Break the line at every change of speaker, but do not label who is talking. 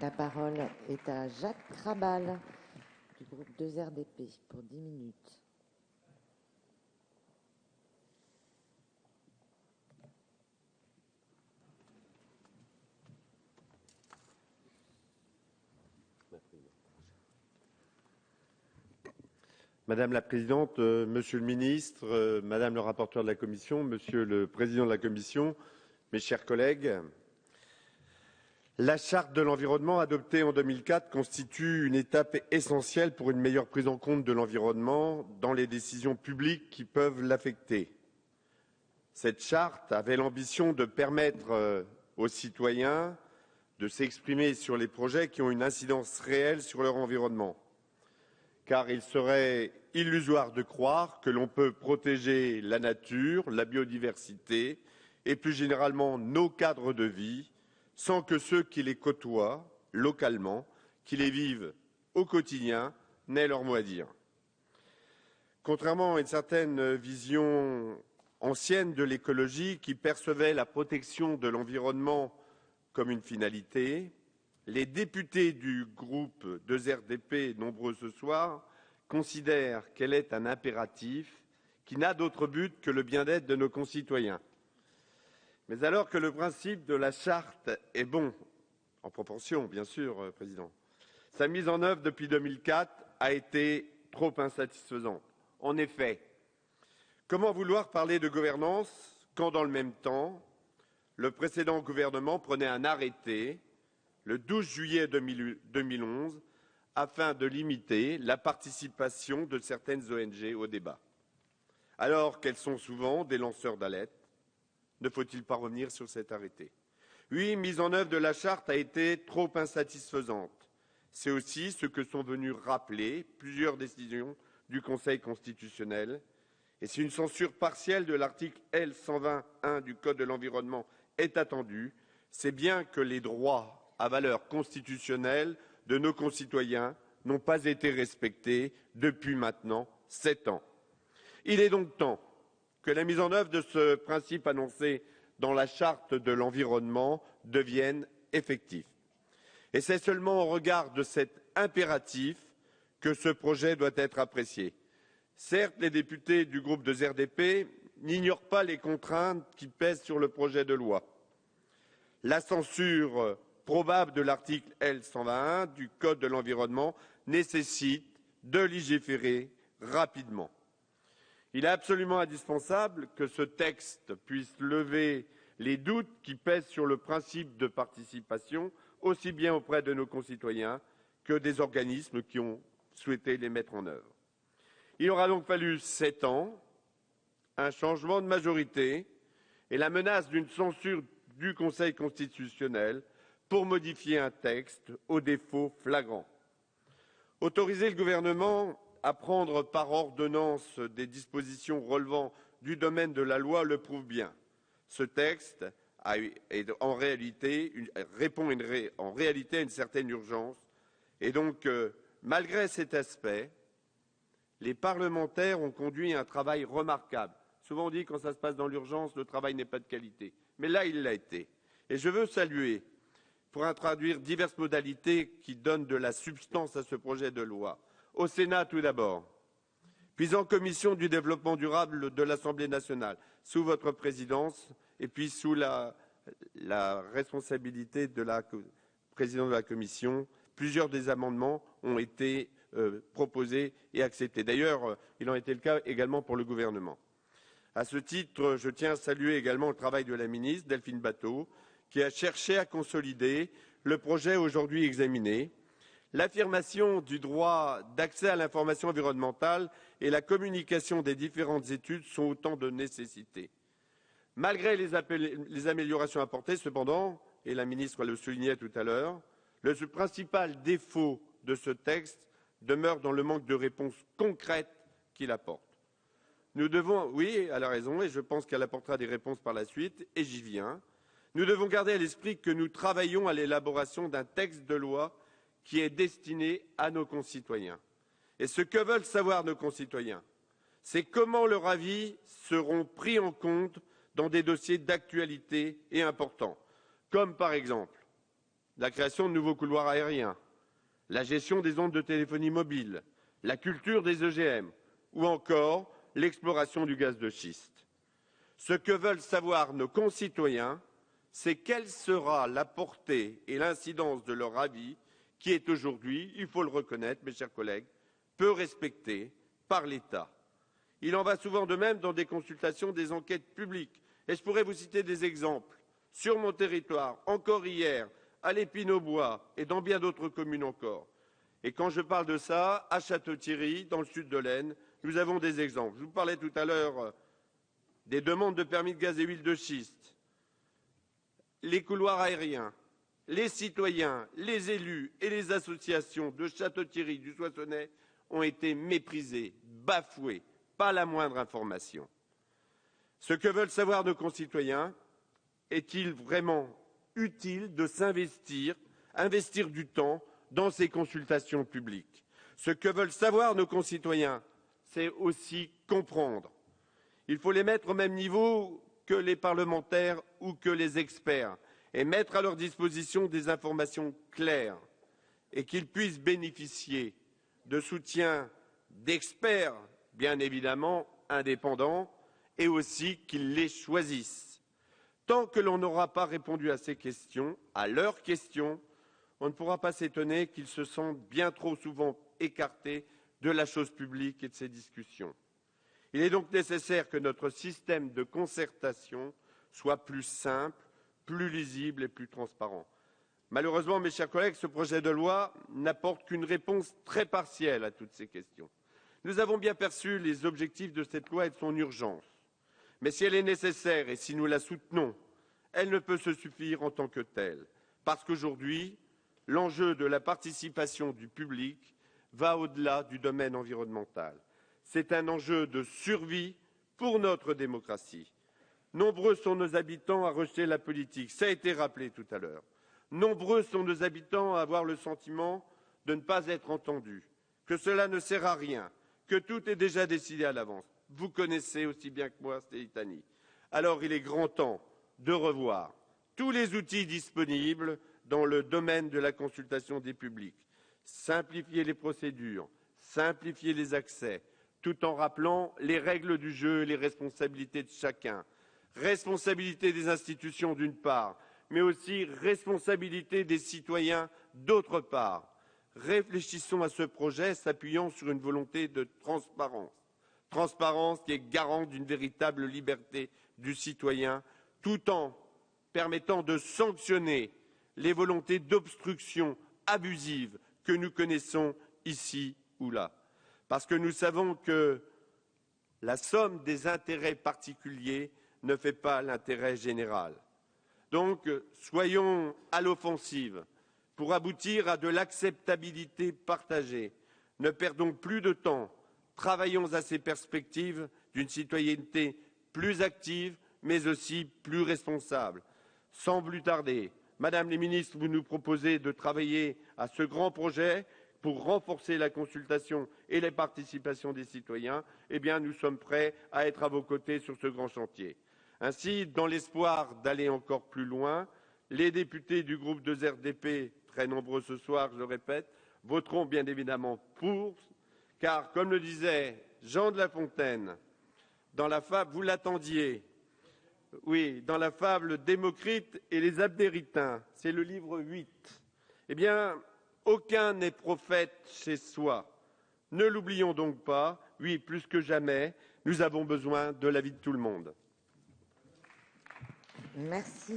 La parole est à Jacques Krabal du groupe 2RDP pour 10 minutes.
Madame la Présidente, Monsieur le Ministre, Madame le rapporteur de la Commission, Monsieur le Président de la Commission, mes chers collègues, la Charte de l'environnement adoptée en 2004 constitue une étape essentielle pour une meilleure prise en compte de l'environnement dans les décisions publiques qui peuvent l'affecter. Cette charte avait l'ambition de permettre aux citoyens de s'exprimer sur les projets qui ont une incidence réelle sur leur environnement. Car il serait illusoire de croire que l'on peut protéger la nature, la biodiversité et plus généralement nos cadres de vie sans que ceux qui les côtoient localement, qui les vivent au quotidien, n'aient leur mot à dire. Contrairement à une certaine vision ancienne de l'écologie qui percevait la protection de l'environnement comme une finalité, les députés du groupe 2RDP, nombreux ce soir, considèrent qu'elle est un impératif qui n'a d'autre but que le bien-être de nos concitoyens. Mais alors que le principe de la charte est bon, en proportion bien sûr, Président, sa mise en œuvre depuis 2004 a été trop insatisfaisante. En effet, comment vouloir parler de gouvernance quand dans le même temps, le précédent gouvernement prenait un arrêté le 12 juillet 2011, afin de limiter la participation de certaines ONG au débat. Alors qu'elles sont souvent des lanceurs d'alerte, ne faut-il pas revenir sur cet arrêté? Oui, mise en œuvre de la charte a été trop insatisfaisante. C'est aussi ce que sont venus rappeler plusieurs décisions du Conseil constitutionnel. Et si une censure partielle de l'article L120.1 du Code de l'environnement est attendue, c'est bien que les droits à valeur constitutionnelle de nos concitoyens n'ont pas été respectés depuis maintenant 7 ans. Il est donc temps que la mise en œuvre de ce principe annoncé dans la Charte de l'environnement devienne effective. Et c'est seulement au regard de cet impératif que ce projet doit être apprécié. Certes, les députés du groupe 2RDP n'ignorent pas les contraintes qui pèsent sur le projet de loi. La censure probable de l'article L121 du Code de l'environnement nécessite de légiférer rapidement. Il est absolument indispensable que ce texte puisse lever les doutes qui pèsent sur le principe de participation, aussi bien auprès de nos concitoyens que des organismes qui ont souhaité les mettre en œuvre. Il aura donc fallu 7 ans, un changement de majorité et la menace d'une censure du Conseil constitutionnel pour modifier un texte aux défauts flagrants. Autoriser le gouvernement à prendre par ordonnance des dispositions relevant du domaine de la loi le prouve bien. Ce texte répond en réalité à une certaine urgence et donc, malgré cet aspect, les parlementaires ont conduit un travail remarquable. Souvent on dit que quand ça se passe dans l'urgence, le travail n'est pas de qualité. Mais là, il l'a été. Et je veux saluer, pour introduire diverses modalités qui donnent de la substance à ce projet de loi. Au Sénat, tout d'abord, puis en commission du développement durable de l'Assemblée nationale, sous votre présidence, et puis sous la responsabilité de la présidente de la commission, plusieurs des amendements ont été proposés et acceptés. D'ailleurs, il en était le cas également pour le gouvernement. À ce titre, je tiens à saluer également le travail de la ministre Delphine Batho, qui a cherché à consolider le projet aujourd'hui examiné. L'affirmation du droit d'accès à l'information environnementale et la communication des différentes études sont autant de nécessités. Malgré les améliorations apportées, cependant, et la ministre le soulignait tout à l'heure, le principal défaut de ce texte demeure dans le manque de réponses concrètes qu'il apporte. Nous devons, oui, elle a raison, et je pense qu'elle apportera des réponses par la suite, et j'y viens. Nous devons garder à l'esprit que nous travaillons à l'élaboration d'un texte de loi qui est destiné à nos concitoyens. Et ce que veulent savoir nos concitoyens, c'est comment leurs avis seront pris en compte dans des dossiers d'actualité et importants, comme par exemple la création de nouveaux couloirs aériens, la gestion des ondes de téléphonie mobile, la culture des EGM ou encore l'exploration du gaz de schiste. Ce que veulent savoir nos concitoyens, c'est quelle sera la portée et l'incidence de leur avis qui est aujourd'hui, il faut le reconnaître, mes chers collègues, peu respecté par l'État. Il en va souvent de même dans des consultations, des enquêtes publiques. Et je pourrais vous citer des exemples. Sur mon territoire, encore hier, à l'Épine-aux-Bois et dans bien d'autres communes encore. Et quand je parle de ça, à Château-Thierry, dans le sud de l'Aisne, nous avons des exemples. Je vous parlais tout à l'heure des demandes de permis de gaz et huile de schiste, les couloirs aériens, les citoyens, les élus et les associations de Château-Thierry, du Soissonnais ont été méprisés, bafoués, pas la moindre information. Ce que veulent savoir nos concitoyens, est-il vraiment utile de s'investir, investir du temps dans ces consultations publiques? Ce que veulent savoir nos concitoyens, c'est aussi comprendre. Il faut les mettre au même niveau que les parlementaires ou que les experts et mettre à leur disposition des informations claires et qu'ils puissent bénéficier de soutien d'experts, bien évidemment indépendants, et aussi qu'ils les choisissent. Tant que l'on n'aura pas répondu à ces questions, à leurs questions, on ne pourra pas s'étonner qu'ils se sentent bien trop souvent écartés de la chose publique et de ces discussions. Il est donc nécessaire que notre système de concertation soit plus simple, plus lisible et plus transparent. Malheureusement, mes chers collègues, ce projet de loi n'apporte qu'une réponse très partielle à toutes ces questions. Nous avons bien perçu les objectifs de cette loi et de son urgence. Mais si elle est nécessaire et si nous la soutenons, elle ne peut se suffire en tant que telle. Parce qu'aujourd'hui, l'enjeu de la participation du public va au-delà du domaine environnemental. C'est un enjeu de survie pour notre démocratie. Nombreux sont nos habitants à rejeter la politique, ça a été rappelé tout à l'heure. Nombreux sont nos habitants à avoir le sentiment de ne pas être entendus, que cela ne sert à rien, que tout est déjà décidé à l'avance. Vous connaissez aussi bien que moi ces litanies. Alors il est grand temps de revoir tous les outils disponibles dans le domaine de la consultation des publics, simplifier les procédures, simplifier les accès, tout en rappelant les règles du jeu et les responsabilités de chacun. Responsabilité des institutions d'une part, mais aussi responsabilité des citoyens d'autre part. Réfléchissons à ce projet s'appuyant sur une volonté de transparence. Transparence qui est garante d'une véritable liberté du citoyen, tout en permettant de sanctionner les volontés d'obstruction abusive que nous connaissons ici ou là. Parce que nous savons que la somme des intérêts particuliers ne fait pas l'intérêt général. Donc, soyons à l'offensive pour aboutir à de l'acceptabilité partagée. Ne perdons plus de temps, travaillons à ces perspectives d'une citoyenneté plus active, mais aussi plus responsable. Sans plus tarder, Madame les ministres, vous nous proposez de travailler à ce grand projet pour renforcer la consultation et la participation des citoyens. Eh bien, nous sommes prêts à être à vos côtés sur ce grand chantier. Ainsi, dans l'espoir d'aller encore plus loin, les députés du groupe 2RDP, très nombreux ce soir, je le répète, voteront bien évidemment pour, car, comme le disait Jean de La Fontaine, dans la fable, vous l'attendiez, oui, dans la fable Démocrite et les Abdéritains, c'est le livre 8. Eh bien, aucun n'est prophète chez soi. Ne l'oublions donc pas, oui, plus que jamais, nous avons besoin de l'avis de tout le monde.
Merci.